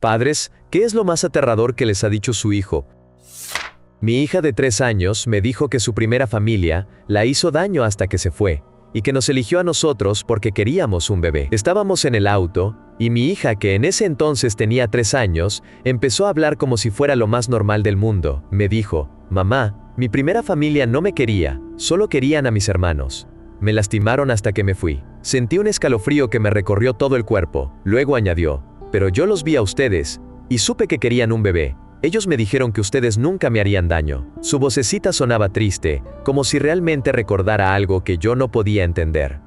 Padres, ¿qué es lo más aterrador que les ha dicho su hijo? Mi hija de 3 años me dijo que su primera familia la hizo daño hasta que se fue, y que nos eligió a nosotros porque queríamos un bebé. Estábamos en el auto, y mi hija, que en ese entonces tenía 3 años, empezó a hablar como si fuera lo más normal del mundo. Me dijo: mamá, mi primera familia no me quería, solo querían a mis hermanos. Me lastimaron hasta que me fui. Sentí un escalofrío que me recorrió todo el cuerpo. Luego añadió: pero yo los vi a ustedes, y supe que querían un bebé. Ellos me dijeron que ustedes nunca me harían daño. Su vocecita sonaba triste, como si realmente recordara algo que yo no podía entender.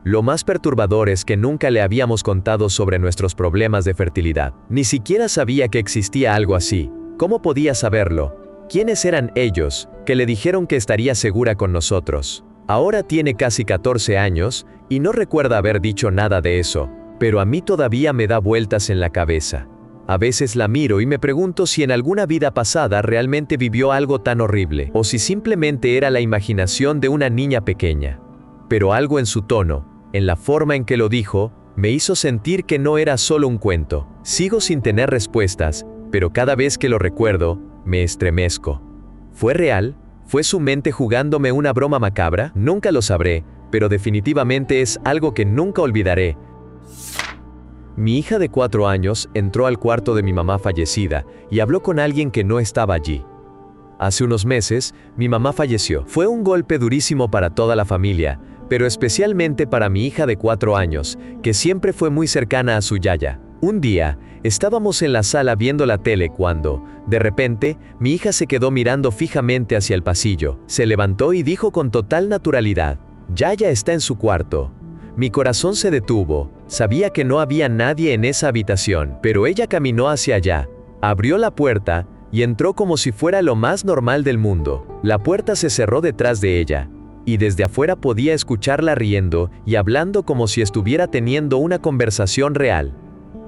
Lo más perturbador es que nunca le habíamos contado sobre nuestros problemas de fertilidad. Ni siquiera sabía que existía algo así. ¿Cómo podía saberlo? ¿Quiénes eran ellos, que le dijeron que estaría segura con nosotros? Ahora tiene casi 14 años, y no recuerda haber dicho nada de eso, pero a mí todavía me da vueltas en la cabeza. A veces la miro y me pregunto si en alguna vida pasada realmente vivió algo tan horrible, o si simplemente era la imaginación de una niña pequeña. Pero algo en su tono, en la forma en que lo dijo, me hizo sentir que no era solo un cuento. Sigo sin tener respuestas, pero cada vez que lo recuerdo, me estremezco. ¿Fue real? ¿Fue su mente jugándome una broma macabra? Nunca lo sabré, pero definitivamente es algo que nunca olvidaré. Mi hija de 4 años entró al cuarto de mi mamá fallecida y habló con alguien que no estaba allí. Hace unos meses, mi mamá falleció. Fue un golpe durísimo para toda la familia, pero especialmente para mi hija de 4 años, que siempre fue muy cercana a su yaya. Un día, estábamos en la sala viendo la tele cuando, de repente, mi hija se quedó mirando fijamente hacia el pasillo. Se levantó y dijo con total naturalidad: «Yaya está en su cuarto». Mi corazón se detuvo. Sabía que no había nadie en esa habitación, pero ella caminó hacia allá, abrió la puerta y entró como si fuera lo más normal del mundo. La puerta se cerró detrás de ella, y desde afuera podía escucharla riendo y hablando como si estuviera teniendo una conversación real.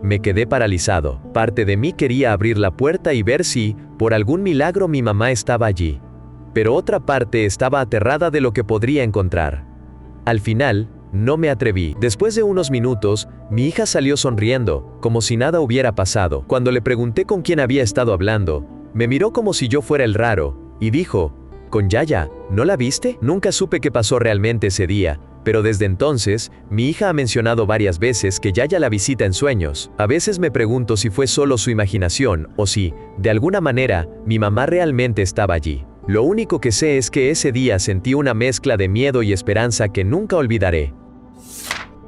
Me quedé paralizado. Parte de mí quería abrir la puerta y ver si, por algún milagro, mi mamá estaba allí. Pero otra parte estaba aterrada de lo que podría encontrar. Al final, no me atreví. Después de unos minutos, mi hija salió sonriendo, como si nada hubiera pasado. Cuando le pregunté con quién había estado hablando, me miró como si yo fuera el raro, y dijo: «¿Con Yaya? ¿No la viste?». Nunca supe qué pasó realmente ese día, pero desde entonces, mi hija ha mencionado varias veces que Yaya la visita en sueños. A veces me pregunto si fue solo su imaginación, o si, de alguna manera, mi mamá realmente estaba allí. Lo único que sé es que ese día sentí una mezcla de miedo y esperanza que nunca olvidaré.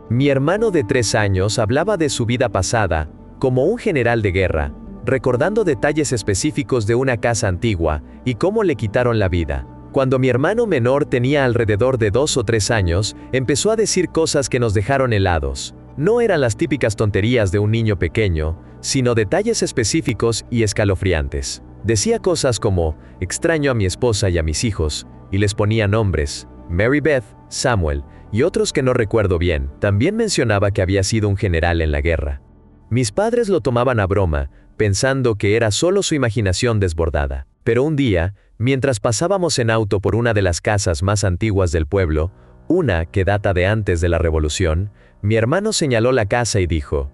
Mi hermano de 3 años hablaba de su vida pasada, como un general de guerra, recordando detalles específicos de una casa antigua y cómo le quitaron la vida. Cuando mi hermano menor tenía alrededor de 2 o 3 años, empezó a decir cosas que nos dejaron helados. No eran las típicas tonterías de un niño pequeño, sino detalles específicos y escalofriantes. Decía cosas como: «extraño a mi esposa y a mis hijos», y les ponía nombres: Mary Beth, Samuel, y otros que no recuerdo bien. También mencionaba que había sido un general en la guerra. Mis padres lo tomaban a broma, pensando que era solo su imaginación desbordada. Pero un día, mientras pasábamos en auto por una de las casas más antiguas del pueblo, una que data de antes de la revolución, mi hermano señaló la casa y dijo: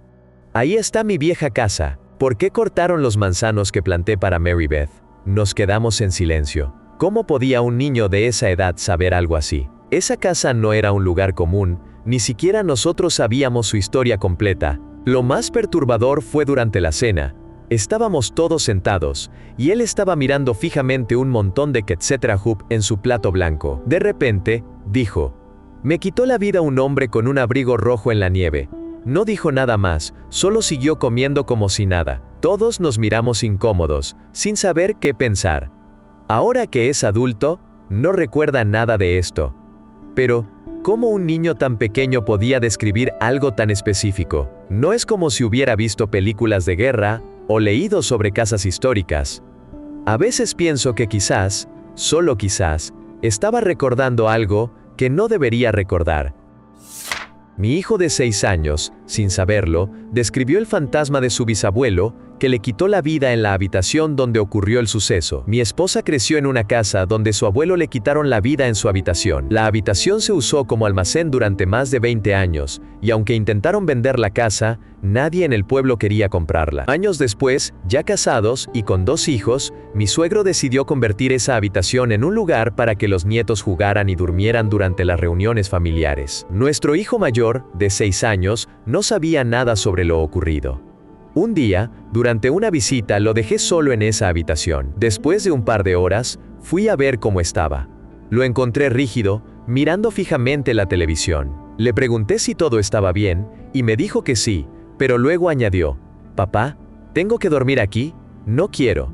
«Ahí está mi vieja casa. ¿Por qué cortaron los manzanos que planté para Mary Beth?». Nos quedamos en silencio. ¿Cómo podía un niño de esa edad saber algo así? Esa casa no era un lugar común, ni siquiera nosotros sabíamos su historia completa. Lo más perturbador fue durante la cena. Estábamos todos sentados, y él estaba mirando fijamente un montón de ketchup en su plato blanco. De repente, dijo: «Me quitó la vida un hombre con un abrigo rojo en la nieve». No dijo nada más, solo siguió comiendo como si nada. Todos nos miramos incómodos, sin saber qué pensar. Ahora que es adulto, no recuerda nada de esto. Pero, ¿cómo un niño tan pequeño podía describir algo tan específico? No es como si hubiera visto películas de guerra o leído sobre casas históricas. A veces pienso que quizás, solo quizás, estaba recordando algo que no debería recordar. Mi hijo de 6 años sin saberlo, describió el fantasma de su bisabuelo, que le quitó la vida en la habitación donde ocurrió el suceso. Mi esposa creció en una casa donde su abuelo le quitaron la vida en su habitación. La habitación se usó como almacén durante más de 20 años, y aunque intentaron vender la casa, nadie en el pueblo quería comprarla. Años después, ya casados y con 2 hijos, mi suegro decidió convertir esa habitación en un lugar para que los nietos jugaran y durmieran durante las reuniones familiares. Nuestro hijo mayor, de 6 años, no sabía nada sobre lo ocurrido. Un día, durante una visita, lo dejé solo en esa habitación. Después de un par de horas, fui a ver cómo estaba. Lo encontré rígido, mirando fijamente la televisión. Le pregunté si todo estaba bien, y me dijo que sí, pero luego añadió: «Papá, ¿tengo que dormir aquí? No quiero».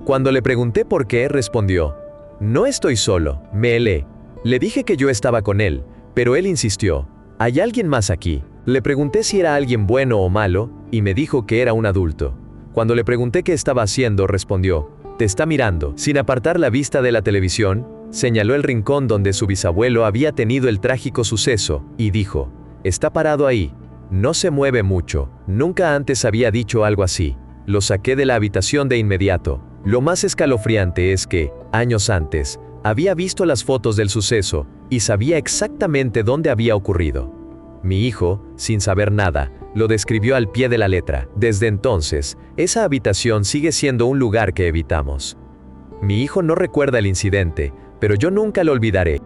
Cuando le pregunté por qué, respondió: «No estoy solo, me helé». Le dije que yo estaba con él, pero él insistió: «¿Hay alguien más aquí?». Le pregunté si era alguien bueno o malo, y me dijo que era un adulto. Cuando le pregunté qué estaba haciendo, respondió: «Te está mirando». Sin apartar la vista de la televisión, señaló el rincón donde su bisabuelo había tenido el trágico suceso, y dijo: «Está parado ahí. No se mueve mucho». Nunca antes había dicho algo así. Lo saqué de la habitación de inmediato. Lo más escalofriante es que, años antes, había visto las fotos del suceso, y sabía exactamente dónde había ocurrido. Mi hijo, sin saber nada, lo describió al pie de la letra. Desde entonces, esa habitación sigue siendo un lugar que evitamos. Mi hijo no recuerda el incidente, pero yo nunca lo olvidaré.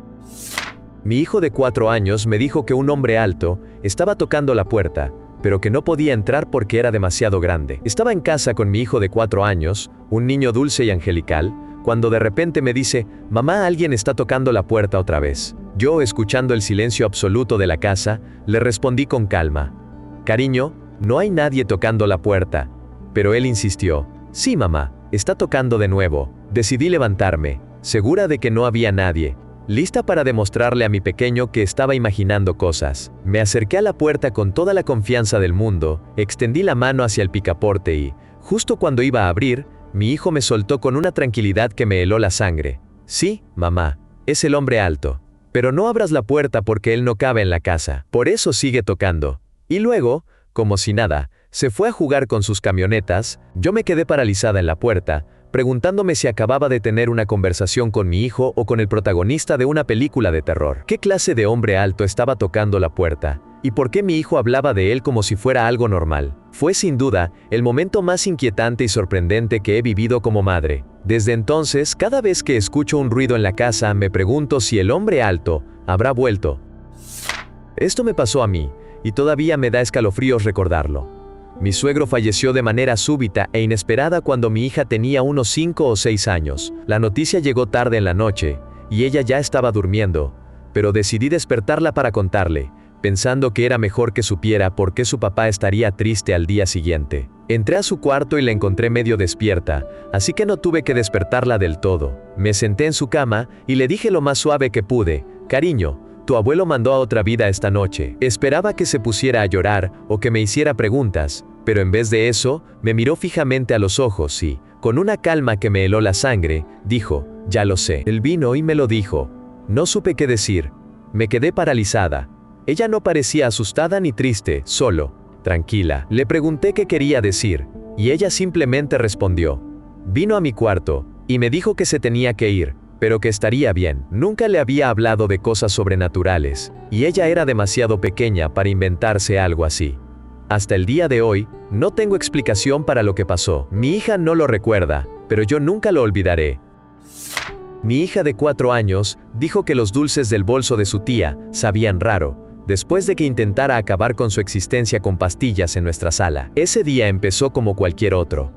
Mi hijo de 4 años me dijo que un hombre alto estaba tocando la puerta, pero que no podía entrar porque era demasiado grande. Estaba en casa con mi hijo de 4 años, un niño dulce y angelical, cuando de repente me dice: «Mamá, alguien está tocando la puerta otra vez». Yo, escuchando el silencio absoluto de la casa, le respondí con calma: «Cariño, no hay nadie tocando la puerta». Pero él insistió: «Sí, mamá, está tocando de nuevo». Decidí levantarme, segura de que no había nadie, lista para demostrarle a mi pequeño que estaba imaginando cosas. Me acerqué a la puerta con toda la confianza del mundo, extendí la mano hacia el picaporte y, justo cuando iba a abrir, mi hijo me soltó con una tranquilidad que me heló la sangre: «Sí, mamá, es el hombre alto. Pero no abras la puerta porque él no cabe en la casa. Por eso sigue tocando». Y luego, como si nada, se fue a jugar con sus camionetas. Yo me quedé paralizada en la puerta, preguntándome si acababa de tener una conversación con mi hijo o con el protagonista de una película de terror. ¿Qué clase de hombre alto estaba tocando la puerta? ¿Y por qué mi hijo hablaba de él como si fuera algo normal? Fue sin duda el momento más inquietante y sorprendente que he vivido como madre. Desde entonces, cada vez que escucho un ruido en la casa, me pregunto si el hombre alto habrá vuelto. Esto me pasó a mí, y todavía me da escalofríos recordarlo. Mi suegro falleció de manera súbita e inesperada cuando mi hija tenía unos 5 o 6 años. La noticia llegó tarde en la noche, y ella ya estaba durmiendo, pero decidí despertarla para contarle, pensando que era mejor que supiera por qué su papá estaría triste al día siguiente. Entré a su cuarto y la encontré medio despierta, así que no tuve que despertarla del todo. Me senté en su cama y le dije lo más suave que pude: «Cariño, tu abuelo mandó a otra vida esta noche». Esperaba que se pusiera a llorar o que me hiciera preguntas, pero en vez de eso, me miró fijamente a los ojos y, con una calma que me heló la sangre, dijo: «Ya lo sé». Él vino y me lo dijo. No supe qué decir. Me quedé paralizada. Ella no parecía asustada ni triste, solo tranquila. Le pregunté qué quería decir, y ella simplemente respondió. Vino a mi cuarto, y me dijo que se tenía que ir, pero que estaría bien. Nunca le había hablado de cosas sobrenaturales, y ella era demasiado pequeña para inventarse algo así. Hasta el día de hoy, no tengo explicación para lo que pasó. Mi hija no lo recuerda, pero yo nunca lo olvidaré. Mi hija de 4 años dijo que los dulces del bolso de su tía sabían raro, después de que intentara acabar con su existencia con pastillas en nuestra sala. Ese día empezó como cualquier otro.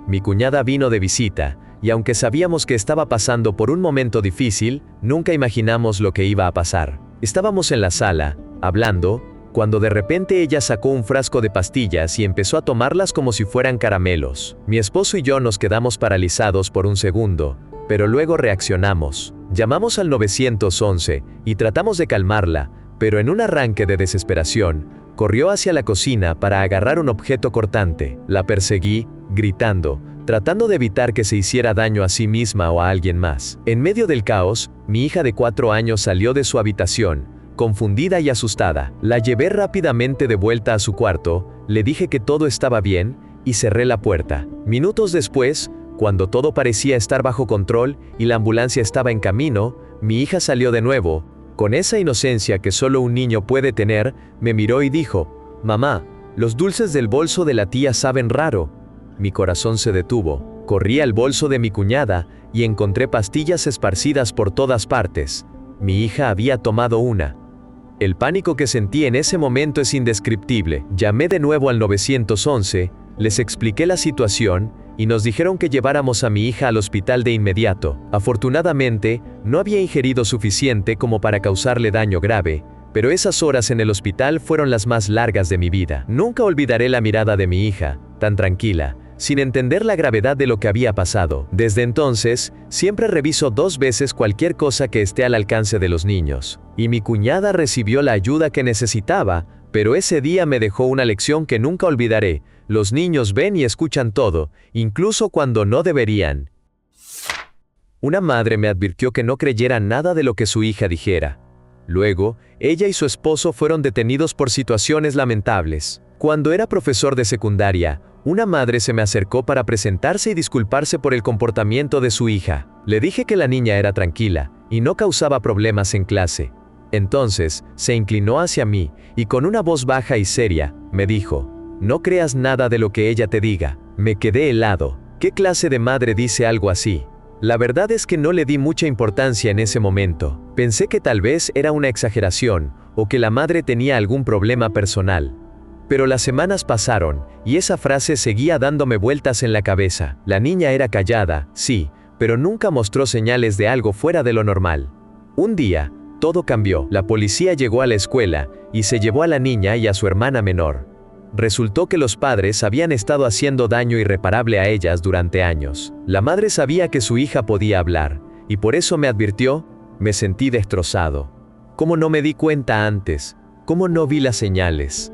Mi cuñada vino de visita, y aunque sabíamos que estaba pasando por un momento difícil, nunca imaginamos lo que iba a pasar. Estábamos en la sala, hablando, cuando de repente ella sacó un frasco de pastillas y empezó a tomarlas como si fueran caramelos. Mi esposo y yo nos quedamos paralizados por un segundo, pero luego reaccionamos. Llamamos al 911 y tratamos de calmarla, pero en un arranque de desesperación, corrió hacia la cocina para agarrar un objeto cortante. La perseguí, gritando, tratando de evitar que se hiciera daño a sí misma o a alguien más. En medio del caos, mi hija de 4 años salió de su habitación, confundida y asustada. La llevé rápidamente de vuelta a su cuarto, le dije que todo estaba bien y cerré la puerta. Minutos después, cuando todo parecía estar bajo control y la ambulancia estaba en camino, mi hija salió de nuevo. Con esa inocencia que solo un niño puede tener, me miró y dijo: «Mamá, los dulces del bolso de la tía saben raro». Mi corazón se detuvo. Corrí al bolso de mi cuñada y encontré pastillas esparcidas por todas partes. Mi hija había tomado una. El pánico que sentí en ese momento es indescriptible. Llamé de nuevo al 911, les expliqué la situación y nos dijeron que lleváramos a mi hija al hospital de inmediato. Afortunadamente, no había ingerido suficiente como para causarle daño grave, pero esas horas en el hospital fueron las más largas de mi vida. Nunca olvidaré la mirada de mi hija, tan tranquila, sin entender la gravedad de lo que había pasado. Desde entonces, siempre reviso 2 veces cualquier cosa que esté al alcance de los niños. Y mi cuñada recibió la ayuda que necesitaba, pero ese día me dejó una lección que nunca olvidaré. Los niños ven y escuchan todo, incluso cuando no deberían. Una madre me advirtió que no creyera nada de lo que su hija dijera. Luego, ella y su esposo fueron detenidos por situaciones lamentables. Cuando era profesor de secundaria, una madre se me acercó para presentarse y disculparse por el comportamiento de su hija. Le dije que la niña era tranquila y no causaba problemas en clase. Entonces, se inclinó hacia mí y con una voz baja y seria, me dijo: «No creas nada de lo que ella te diga». Me quedé helado. ¿Qué clase de madre dice algo así? La verdad es que no le di mucha importancia en ese momento. Pensé que tal vez era una exageración o que la madre tenía algún problema personal. Pero las semanas pasaron, y esa frase seguía dándome vueltas en la cabeza. La niña era callada, sí, pero nunca mostró señales de algo fuera de lo normal. Un día, todo cambió. La policía llegó a la escuela, y se llevó a la niña y a su hermana menor. Resultó que los padres habían estado haciendo daño irreparable a ellas durante años. La madre sabía que su hija podía hablar, y por eso me advirtió. Me sentí destrozado. ¿Cómo no me di cuenta antes? ¿Cómo no vi las señales?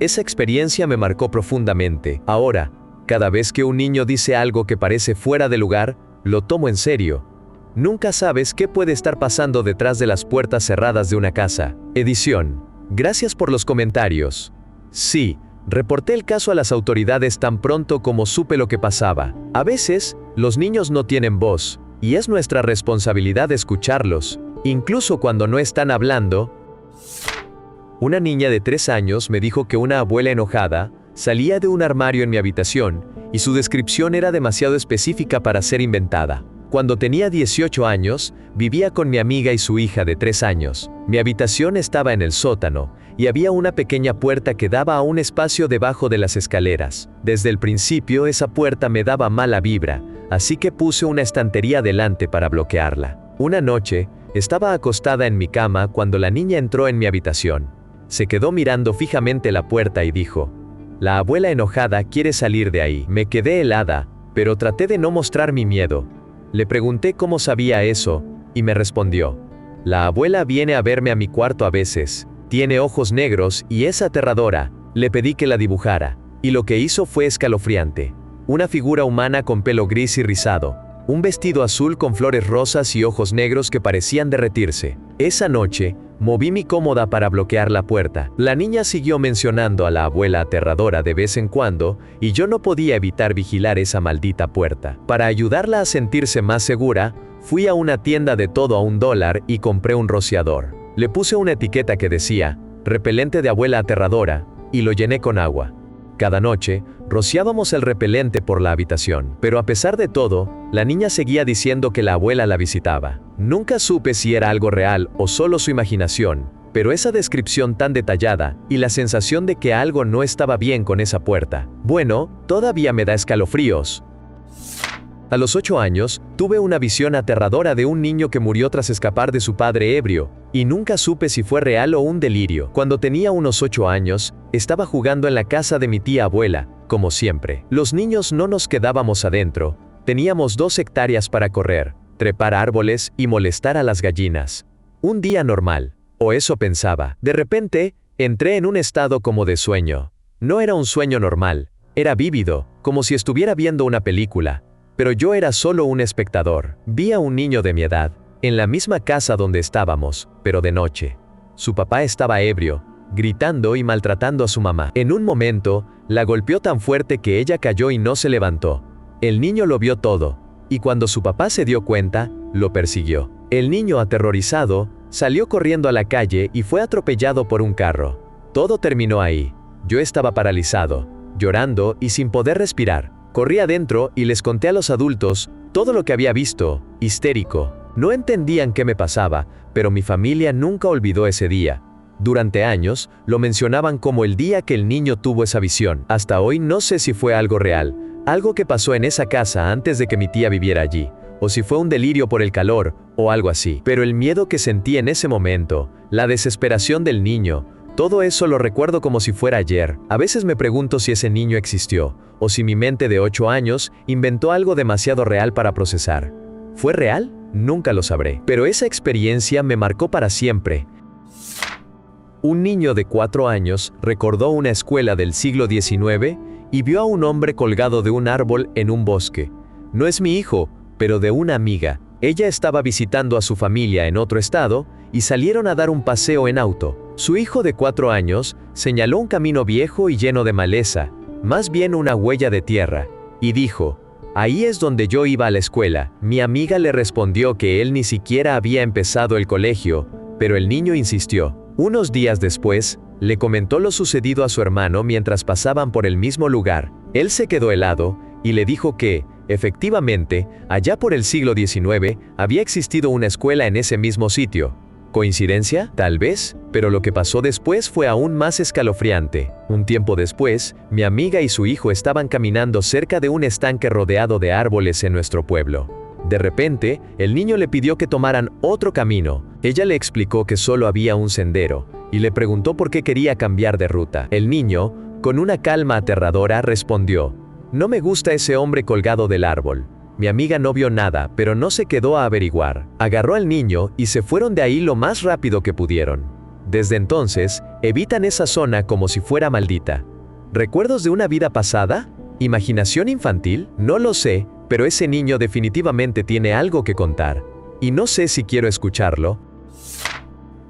Esa experiencia me marcó profundamente. Ahora, cada vez que un niño dice algo que parece fuera de lugar, lo tomo en serio. Nunca sabes qué puede estar pasando detrás de las puertas cerradas de una casa. Edición. Gracias por los comentarios. Sí, reporté el caso a las autoridades tan pronto como supe lo que pasaba. A veces, los niños no tienen voz, y es nuestra responsabilidad escucharlos, incluso cuando no están hablando. Una niña de 3 años me dijo que una abuela enojada salía de un armario en mi habitación y su descripción era demasiado específica para ser inventada. Cuando tenía 18 años, vivía con mi amiga y su hija de 3 años. Mi habitación estaba en el sótano y había una pequeña puerta que daba a un espacio debajo de las escaleras. Desde el principio esa puerta me daba mala vibra, así que puse una estantería delante para bloquearla. Una noche, estaba acostada en mi cama cuando la niña entró en mi habitación. Se quedó mirando fijamente la puerta y dijo: «La abuela enojada quiere salir de ahí». Me quedé helada, pero traté de no mostrar mi miedo. Le pregunté cómo sabía eso, y me respondió: «La abuela viene a verme a mi cuarto a veces. Tiene ojos negros y es aterradora». Le pedí que la dibujara, y lo que hizo fue escalofriante. Una figura humana con pelo gris y rizado, un vestido azul con flores rosas y ojos negros que parecían derretirse. Esa noche, moví mi cómoda para bloquear la puerta. La niña siguió mencionando a la abuela aterradora de vez en cuando, y yo no podía evitar vigilar esa maldita puerta. Para ayudarla a sentirse más segura, fui a una tienda de todo a $1 y compré un rociador. Le puse una etiqueta que decía: «Repelente de abuela aterradora», y lo llené con agua. Cada noche, rociábamos el repelente por la habitación, pero a pesar de todo, la niña seguía diciendo que la abuela la visitaba. Nunca supe si era algo real o solo su imaginación, pero esa descripción tan detallada y la sensación de que algo no estaba bien con esa puerta, bueno, todavía me da escalofríos. A los 8 años, tuve una visión aterradora de un niño que murió tras escapar de su padre ebrio, y nunca supe si fue real o un delirio. Cuando tenía unos 8 años, estaba jugando en la casa de mi tía abuela, como siempre. Los niños no nos quedábamos adentro, teníamos 2 hectáreas para correr, trepar árboles y molestar a las gallinas. Un día normal, o eso pensaba. De repente, entré en un estado como de sueño. No era un sueño normal, era vívido, como si estuviera viendo una película. Pero yo era solo un espectador. Vi a un niño de mi edad, en la misma casa donde estábamos, pero de noche. Su papá estaba ebrio, gritando y maltratando a su mamá. En un momento, la golpeó tan fuerte que ella cayó y no se levantó. El niño lo vio todo, y cuando su papá se dio cuenta, lo persiguió. El niño, aterrorizado, salió corriendo a la calle y fue atropellado por un carro. Todo terminó ahí. Yo estaba paralizado, llorando y sin poder respirar. Corrí adentro y les conté a los adultos todo lo que había visto, histérico. No entendían qué me pasaba, pero mi familia nunca olvidó ese día. Durante años, lo mencionaban como el día que el niño tuvo esa visión. Hasta hoy no sé si fue algo real, algo que pasó en esa casa antes de que mi tía viviera allí, o si fue un delirio por el calor, o algo así. Pero el miedo que sentí en ese momento, la desesperación del niño, todo eso lo recuerdo como si fuera ayer. A veces me pregunto si ese niño existió, o si mi mente de 8 años inventó algo demasiado real para procesar. ¿Fue real? Nunca lo sabré. Pero esa experiencia me marcó para siempre. Un niño de 4 años recordó una escuela del siglo XIX y vio a un hombre colgado de un árbol en un bosque. No es mi hijo, pero de una amiga. Ella estaba visitando a su familia en otro estado y salieron a dar un paseo en auto. Su hijo de 4 años señaló un camino viejo y lleno de maleza, más bien una huella de tierra, y dijo: «Ahí es donde yo iba a la escuela». Mi amiga le respondió que él ni siquiera había empezado el colegio, pero el niño insistió. Unos días después, le comentó lo sucedido a su hermano mientras pasaban por el mismo lugar. Él se quedó helado y le dijo que, efectivamente, allá por el siglo XIX, había existido una escuela en ese mismo sitio. ¿Coincidencia? Tal vez, pero lo que pasó después fue aún más escalofriante. Un tiempo después, mi amiga y su hijo estaban caminando cerca de un estanque rodeado de árboles en nuestro pueblo. De repente, el niño le pidió que tomaran otro camino. Ella le explicó que solo había un sendero, y le preguntó por qué quería cambiar de ruta. El niño, con una calma aterradora, respondió: «No me gusta ese hombre colgado del árbol». Mi amiga no vio nada, pero no se quedó a averiguar. Agarró al niño y se fueron de ahí lo más rápido que pudieron. Desde entonces, evitan esa zona como si fuera maldita. ¿Recuerdos de una vida pasada? ¿Imaginación infantil? No lo sé, pero ese niño definitivamente tiene algo que contar. Y no sé si quiero escucharlo.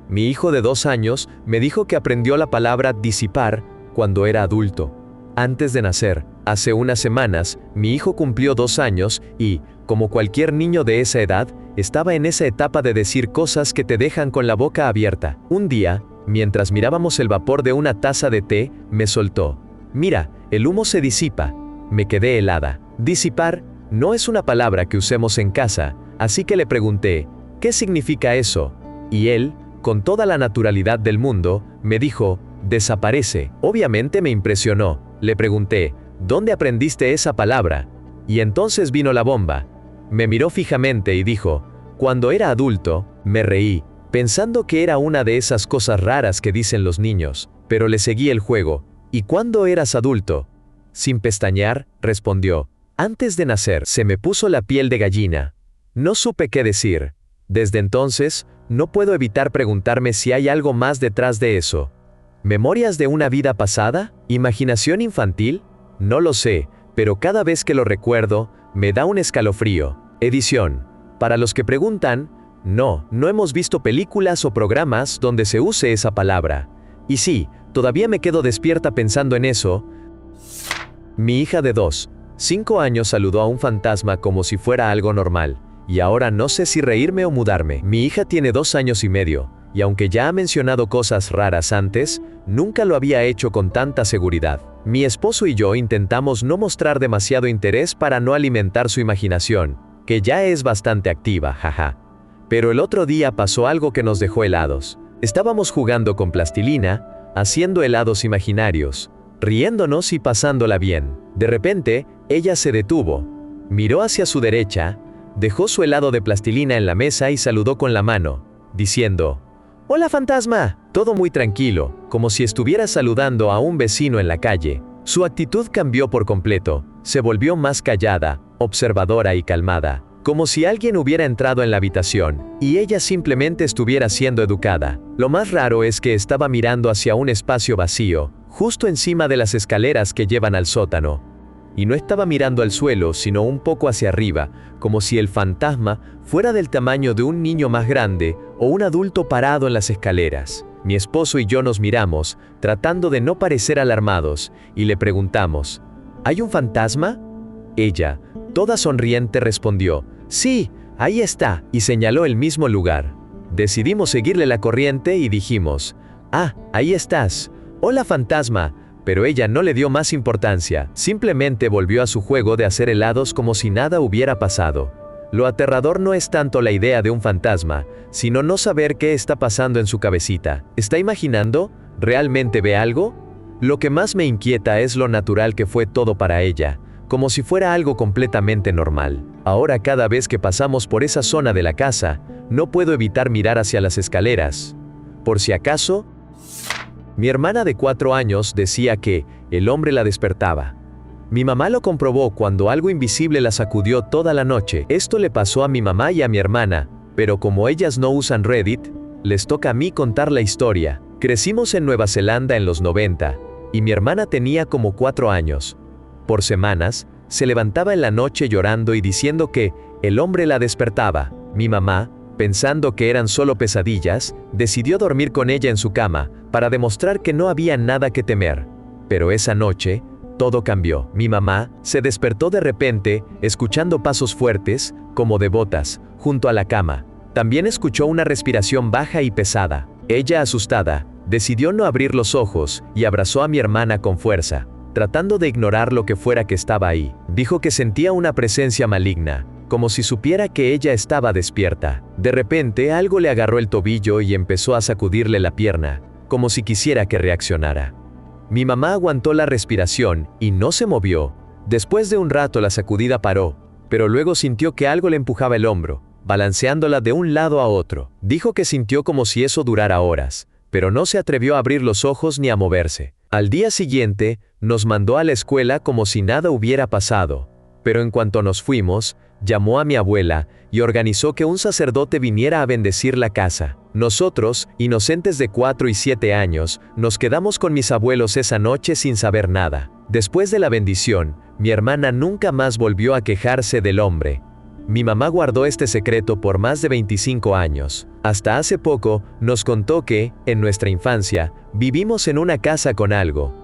Mi hijo de 2 años me dijo que aprendió la palabra disipar cuando era adulto. Antes de nacer, hace unas semanas, mi hijo cumplió 2 años y, como cualquier niño de esa edad, estaba en esa etapa de decir cosas que te dejan con la boca abierta. Un día, mientras mirábamos el vapor de una taza de té, me soltó: «Mira, el humo se disipa». Me quedé helada. Disipar no es una palabra que usemos en casa, así que le pregunté: «¿Qué significa eso?». Y él, con toda la naturalidad del mundo, me dijo: «Desaparece». Obviamente me impresionó. Le pregunté: «¿Dónde aprendiste esa palabra?». Y entonces vino la bomba. Me miró fijamente y dijo: «Cuando era adulto». Me reí, pensando que era una de esas cosas raras que dicen los niños, pero le seguí el juego. «¿Y cuándo eras adulto?». Sin pestañear, respondió: «Antes de nacer». Se me puso la piel de gallina. No supe qué decir. Desde entonces, no puedo evitar preguntarme si hay algo más detrás de eso. ¿Memorias de una vida pasada? ¿Imaginación infantil? No lo sé, pero cada vez que lo recuerdo, me da un escalofrío. Edición. Para los que preguntan, no hemos visto películas o programas donde se use esa palabra. Y sí, todavía me quedo despierta pensando en eso. Mi hija de 5 años saludó a un fantasma como si fuera algo normal, y ahora no sé si reírme o mudarme. Mi hija tiene 2 años y medio. Y aunque ya ha mencionado cosas raras antes, nunca lo había hecho con tanta seguridad. Mi esposo y yo intentamos no mostrar demasiado interés para no alimentar su imaginación, que ya es bastante activa, jaja. Pero el otro día pasó algo que nos dejó helados. Estábamos jugando con plastilina, haciendo helados imaginarios, riéndonos y pasándola bien. De repente, ella se detuvo, miró hacia su derecha, dejó su helado de plastilina en la mesa y saludó con la mano, diciendo: «Hola, fantasma». Todo muy tranquilo, como si estuviera saludando a un vecino en la calle. Su actitud cambió por completo, se volvió más callada, observadora y calmada, como si alguien hubiera entrado en la habitación, y ella simplemente estuviera siendo educada. Lo más raro es que estaba mirando hacia un espacio vacío, justo encima de las escaleras que llevan al sótano. Y no estaba mirando al suelo, sino un poco hacia arriba, como si el fantasma fuera del tamaño de un niño más grande o un adulto parado en las escaleras. Mi esposo y yo nos miramos, tratando de no parecer alarmados, y le preguntamos, ¿hay un fantasma? Ella, toda sonriente, respondió, sí, ahí está, y señaló el mismo lugar. Decidimos seguirle la corriente y dijimos, ah, ahí estás. Hola fantasma, pero ella no le dio más importancia, simplemente volvió a su juego de hacer helados como si nada hubiera pasado. Lo aterrador no es tanto la idea de un fantasma, sino no saber qué está pasando en su cabecita. ¿Está imaginando? ¿Realmente ve algo? Lo que más me inquieta es lo natural que fue todo para ella, como si fuera algo completamente normal. Ahora cada vez que pasamos por esa zona de la casa, no puedo evitar mirar hacia las escaleras. Por si acaso, mi hermana de 4 años decía que el hombre la despertaba. Mi mamá lo comprobó cuando algo invisible la sacudió toda la noche. Esto le pasó a mi mamá y a mi hermana, pero como ellas no usan Reddit, les toca a mí contar la historia. Crecimos en Nueva Zelanda en los 90, y mi hermana tenía como 4 años. Por semanas, se levantaba en la noche llorando y diciendo que el hombre la despertaba. Mi mamá, pensando que eran solo pesadillas, decidió dormir con ella en su cama, para demostrar que no había nada que temer. Pero esa noche, todo cambió. Mi mamá se despertó de repente, escuchando pasos fuertes, como de botas, junto a la cama. También escuchó una respiración baja y pesada. Ella, asustada, decidió no abrir los ojos y abrazó a mi hermana con fuerza, tratando de ignorar lo que fuera que estaba ahí. Dijo que sentía una presencia maligna, como si supiera que ella estaba despierta. De repente, algo le agarró el tobillo y empezó a sacudirle la pierna, como si quisiera que reaccionara. Mi mamá aguantó la respiración y no se movió. Después de un rato la sacudida paró, pero luego sintió que algo le empujaba el hombro, balanceándola de un lado a otro. Dijo que sintió como si eso durara horas, pero no se atrevió a abrir los ojos ni a moverse. Al día siguiente, nos mandó a la escuela como si nada hubiera pasado. Pero en cuanto nos fuimos, llamó a mi abuela y organizó que un sacerdote viniera a bendecir la casa. Nosotros, inocentes de 4 y 7 años, nos quedamos con mis abuelos esa noche sin saber nada. Después de la bendición, mi hermana nunca más volvió a quejarse del hombre. Mi mamá guardó este secreto por más de 25 años. Hasta hace poco, nos contó que, en nuestra infancia, vivimos en una casa con algo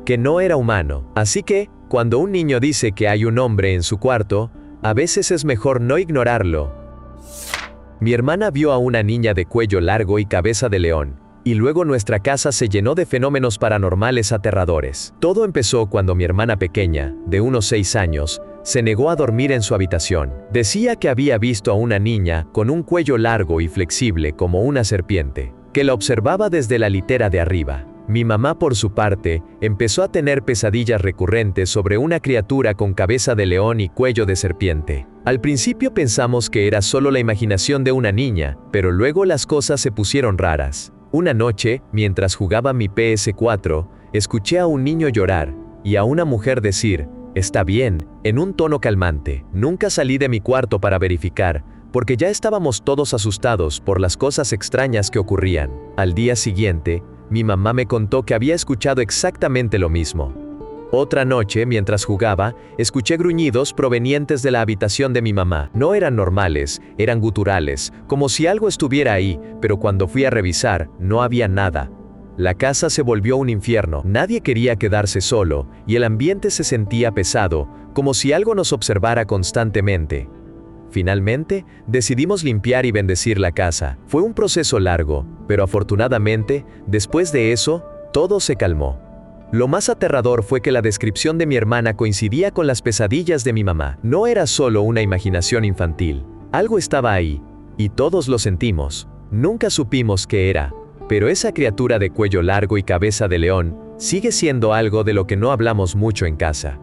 que no era humano. Así que, cuando un niño dice que hay un hombre en su cuarto, a veces es mejor no ignorarlo. Mi hermana vio a una niña de cuello largo y cabeza de león, y luego nuestra casa se llenó de fenómenos paranormales aterradores. Todo empezó cuando mi hermana pequeña, de unos 6 años, se negó a dormir en su habitación. Decía que había visto a una niña con un cuello largo y flexible como una serpiente, que la observaba desde la litera de arriba. Mi mamá, por su parte, empezó a tener pesadillas recurrentes sobre una criatura con cabeza de león y cuello de serpiente. Al principio pensamos que era solo la imaginación de una niña, pero luego las cosas se pusieron raras. Una noche, mientras jugaba mi PS4, escuché a un niño llorar, y a una mujer decir, «Está bien», en un tono calmante. Nunca salí de mi cuarto para verificar, porque ya estábamos todos asustados por las cosas extrañas que ocurrían. Al día siguiente, mi mamá me contó que había escuchado exactamente lo mismo. Otra noche, mientras jugaba, escuché gruñidos provenientes de la habitación de mi mamá. No eran normales, eran guturales, como si algo estuviera ahí, pero cuando fui a revisar, no había nada. La casa se volvió un infierno. Nadie quería quedarse solo, y el ambiente se sentía pesado, como si algo nos observara constantemente. Finalmente, decidimos limpiar y bendecir la casa. Fue un proceso largo, pero afortunadamente, después de eso, todo se calmó. Lo más aterrador fue que la descripción de mi hermana coincidía con las pesadillas de mi mamá. No era solo una imaginación infantil. Algo estaba ahí, y todos lo sentimos. Nunca supimos qué era, pero esa criatura de cuello largo y cabeza de león sigue siendo algo de lo que no hablamos mucho en casa.